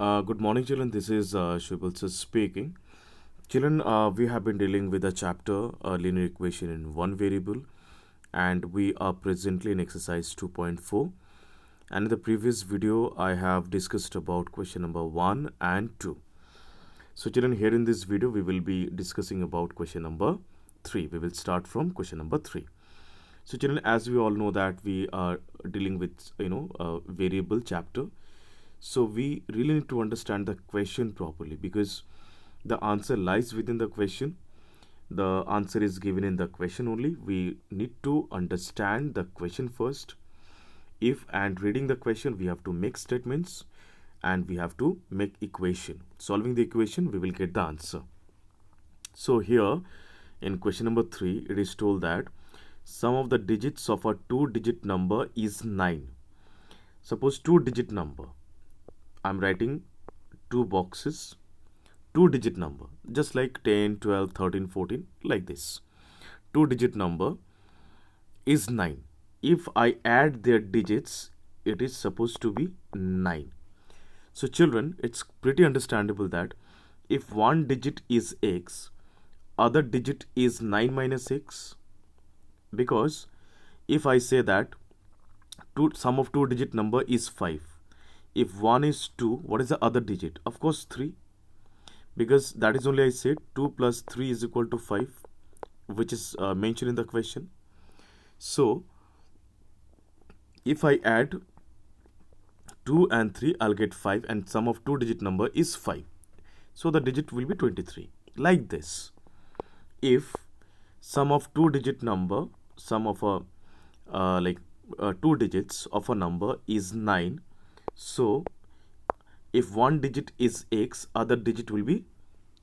Good morning, children. This is Shubal sir speaking. Children, we have been dealing with a chapter, linear equation in one variable, and we are presently in exercise 2.4. And in the previous video, I have discussed about question number 1 and 2. So, children, here in this video, we will be discussing about question number 3. We will start from question number 3. So, children, as we all know that we are dealing with, a variable chapter. So we really need to understand the question properly because the answer lies within the question. The answer is given in the question only. We need to understand the question first. If and reading the question, we have to make statements and we have to make equation. Solving the equation, we will get the answer. So here in question number 3, it is told that sum of the digits of a 2-digit number is 9. Suppose 2-digit number. I'm writing 2 boxes, 2-digit number, just like 10, 12, 13, 14, like this. 2-digit number is 9. If I add their digits, it is supposed to be 9. So children, it's pretty understandable that if one digit is x, other digit is 9 minus x, because if I say that sum of 2-digit number is 5. If 1 is 2, what is the other digit? Of course 3, because that is only I said 2 plus 3 is equal to 5, which is mentioned in the question. So if I add 2 and 3, I'll get 5, and sum of 2-digit number is 5. So the digit will be 23. Like this. If sum of 2-digit number, sum of a 2 digits of a number is 9. So if one digit is x, other digit will be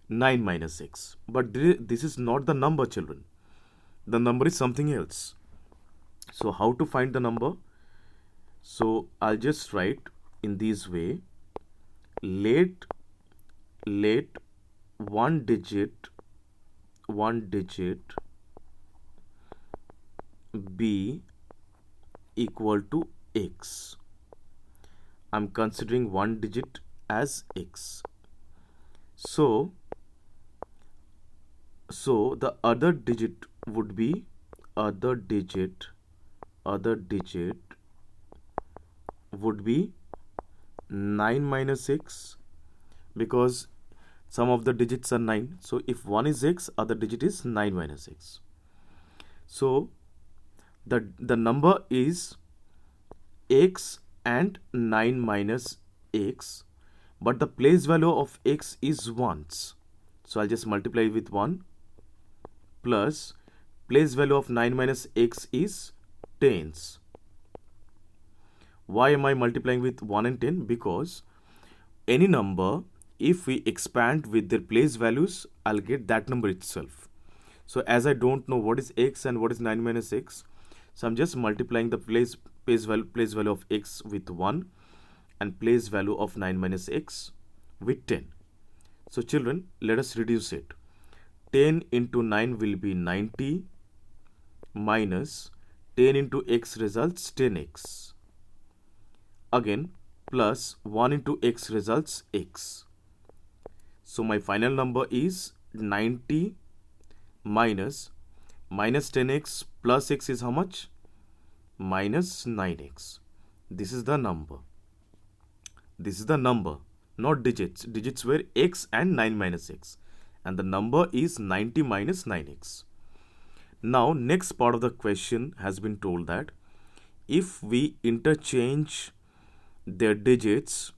9 minus x. But this is not the number, children. The number is something else. So how to find the number? So I'll just write in this way. Let one digit be equal to x. I'm considering one digit as x. So the other digit would be would be 9 minus x, because some of the digits are 9. So if one is x, other digit is 9 minus x. So the number is x and 9 minus x, but the place value of x is ones. So I'll just multiply with 1 plus place value of 9 minus x is tens. Why am I multiplying with 1 and 10? Because any number, if we expand with their place values, I'll get that number itself. So as I don't know what is x and what is 9 minus x, so I'm just multiplying the place value of x with 1 and place value of 9 minus x with 10. So children, let us reduce it. 10 into 9 will be 90 minus 10 into x results 10x. Again plus 1 into x results x. So my final number is 90 minus 10x plus x is how much? Minus 9x. This is the number. This is the number, not digits. Digits were x and 9 minus x. And the number is 90 minus 9x. Now, next part of the question has been told that if we interchange their digits,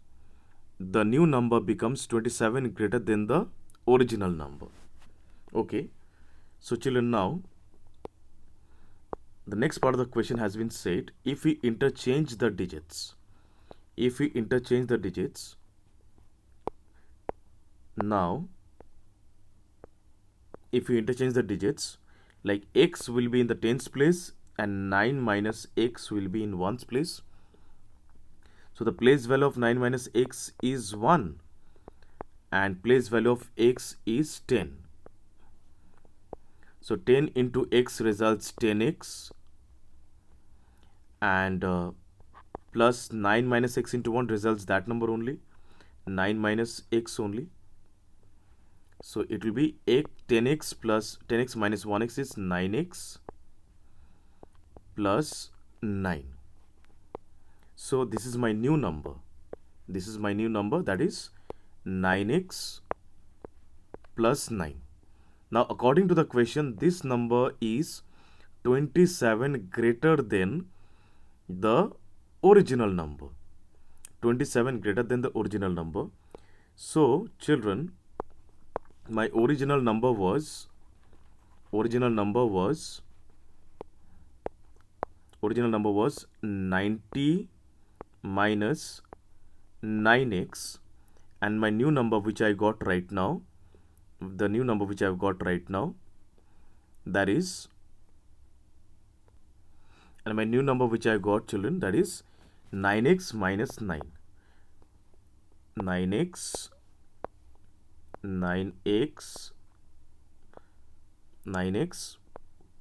the new number becomes 27 greater than the original number. Okay. So, children, now the next part of the question has been said, if we interchange the digits, now if we interchange the digits, like x will be in the tens place and 9 minus x will be in ones place. So the place value of 9 minus x is 1 and place value of x is 10. So 10 into x results 10x, and plus 9 minus x into 1 results that number only. 9 minus x only. So it will be 10x plus 10x minus 1x is 9x plus 9. So this is my new number. This is my new number, that is 9x plus 9. Now according to the question, this number is 27 greater than the original number. 27 greater than the original number. So children, my original number was 90 minus 9x, and my new number which I got right now, that is, and my new number which I got, children, that is 9x minus 9. 9x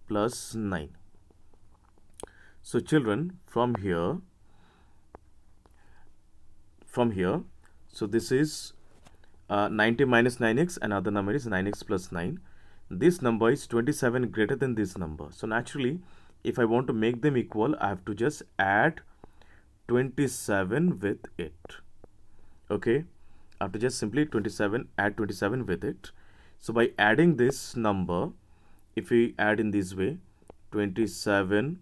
plus 9. So children, from here, so this is 90 minus 9x, and other number is 9x plus 9. This number is 27 greater than this number. So naturally, if I want to make them equal, I have to just add 27 with it. Okay, I have to just simply add 27 with it. So by adding this number, if we add in this way, 27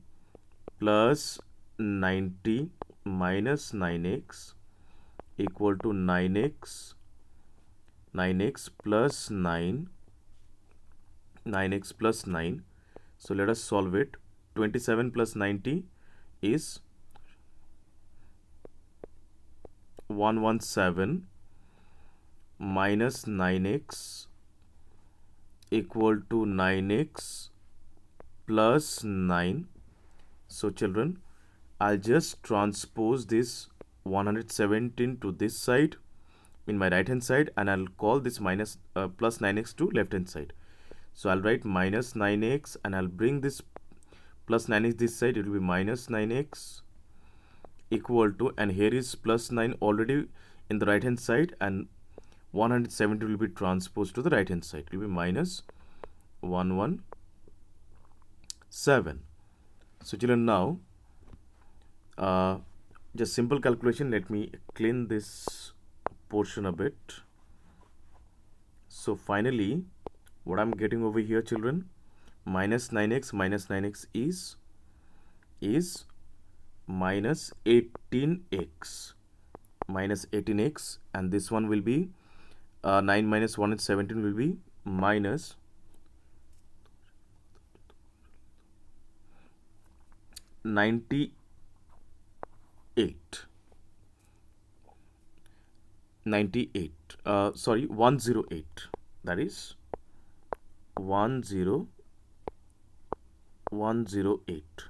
plus 90 minus 9x equal to 9x plus 9. So let us solve it. 27 plus 90 is 117 minus 9x equal to 9x plus 9. So children, I'll just transpose this 117 to this side in my right hand side, and I'll call this plus 9x to left hand side. So I'll write minus 9x, and I'll bring this plus 9x this side. It will be minus 9x equal to, and here is plus 9 already in the right hand side, and 170 will be transposed to the right hand side. It will be minus 117. So children, now just simple calculation. Let me clean this portion a bit. So finally, what I'm getting over here, children, minus 9x is minus 18x, and this one will be 9 minus 1 is 17, will be minus 98. 108. That is 108.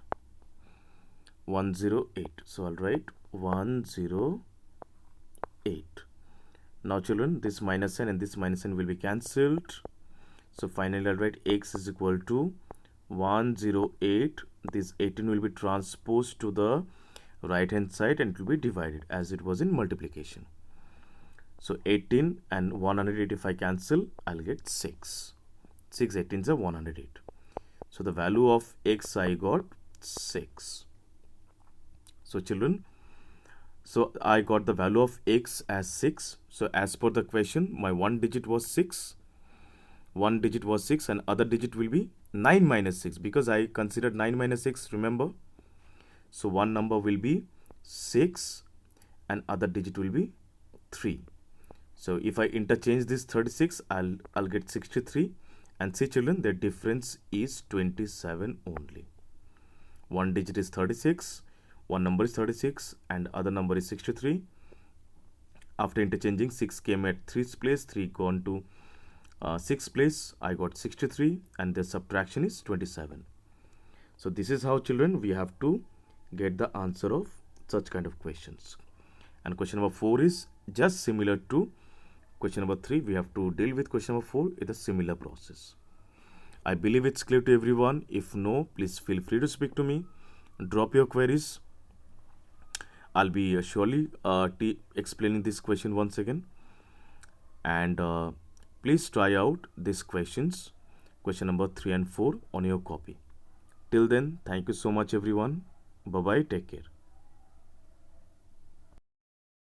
108. So I'll write 108. Now children, this minus sign and this minus sign will be cancelled. So finally I'll write x is equal to 108. This 18 will be transposed to the right hand side, and it will be divided as it was in multiplication. So 18 and 185 cancel, I'll get 6. 6 18s are 108. So the value of x I got 6. So children, so I got the value of x as 6. So as per the question, my one digit was 6. One digit was 6, and other digit will be 9 minus 6, because I considered 9 minus 6, remember. So one number will be 6 and other digit will be 3. So if I interchange this 36, I'll get 63. And see children, the difference is 27 only. One digit is 36, one number is 36, and other number is 63. After interchanging, 6 came at 3's place, 3 gone to 6th place. I got 63, and the subtraction is 27. So this is how children we have to get the answer of such kind of questions. And question number 4 is just similar to question number 3. We have to deal with question number 4 with a similar process. I believe it's clear to everyone. If no, please feel free to speak to me. Drop your queries. I'll be surely explaining this question once again. And please try out these questions, question number 3 and 4, on your copy. Till then, thank you so much, everyone. Bye bye. Take care.